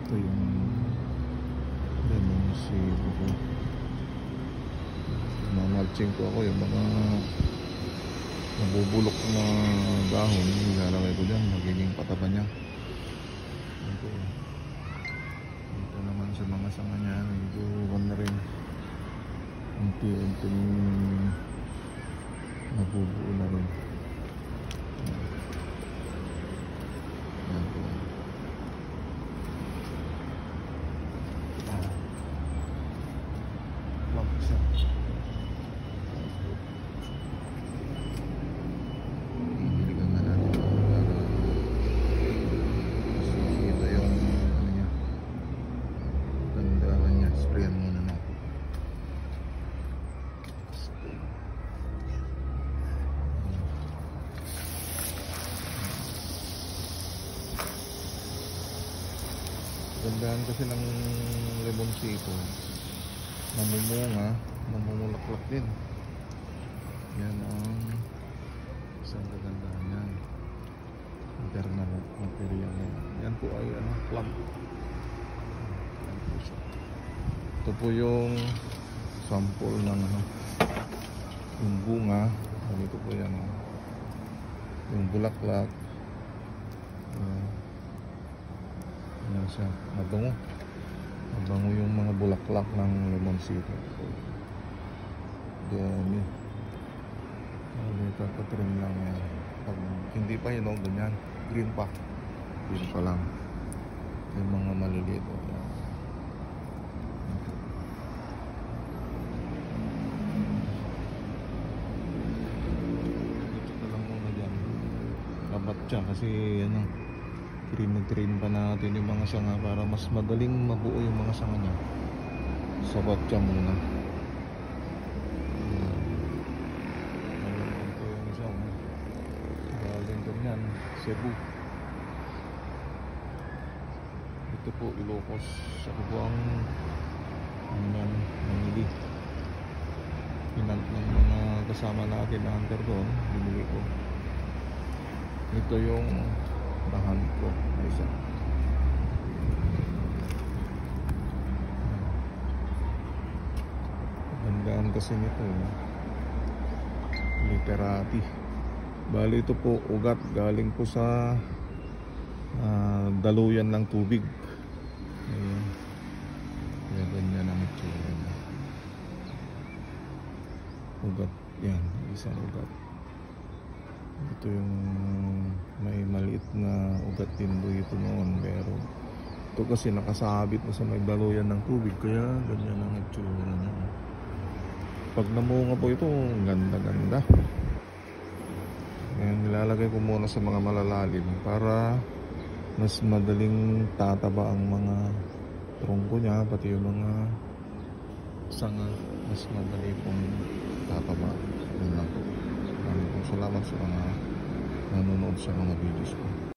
Ito yung lemonsito ko. Mamalching ko ako yung mga nabubulok na dahon, ilalagay ko dyan, magiging pataba niya. Ito naman sa mga sanga niya, medyo na rin unti-unting nabubuo na rin. Gandaan kasi ng lemonsito, namumunga, namumulaklak din. Yan ang isang kagandaan yan. Internal material yan. Yan po ay plum. Yan po siya. Ito po yung sample ng yung bunga. Ito po yan, yung bulaklak. Yan siya, mabango yung mga bulaklak ng lemonsito. Dami. Tatrim lang yan. Pag hindi pa hinog, ganyan, green pa lang yung mga maliliit. Ito lang muna dyan, kabat siya kasi trim pa natin yung mga sanga para mas madaling mabuo yung mga sanga niya. Sabat siya muna. Ito yung isang galing ganyan, Cebu. Ito po Ilocos. Ako po ang namili. Pinant ng mga kasama natin na hunter doon, binili ko. Ito yung bahan ko na isa. Gandaan kasi nito literati. Bali ito po ugat galing po sa daluyan ng tubig. Ayan. Kaya ganyan ang itsura niya. Ugat yan, isang ugat. Ito yung may maliit na ugat din dito noon, pero ito kasi nakasabit na sa may daluyan ng tubig, kaya ganyan ang itsura niya. Pag namunga po ito, ganda. Ngayon nilalagay ko muna sa mga malalalim para mas madaling tataba ang mga trongko niya, pati yung mga sanga mas madali pong tataba. Yun lang po. Maraming salamat sa mga nanonood sa mga videos ko.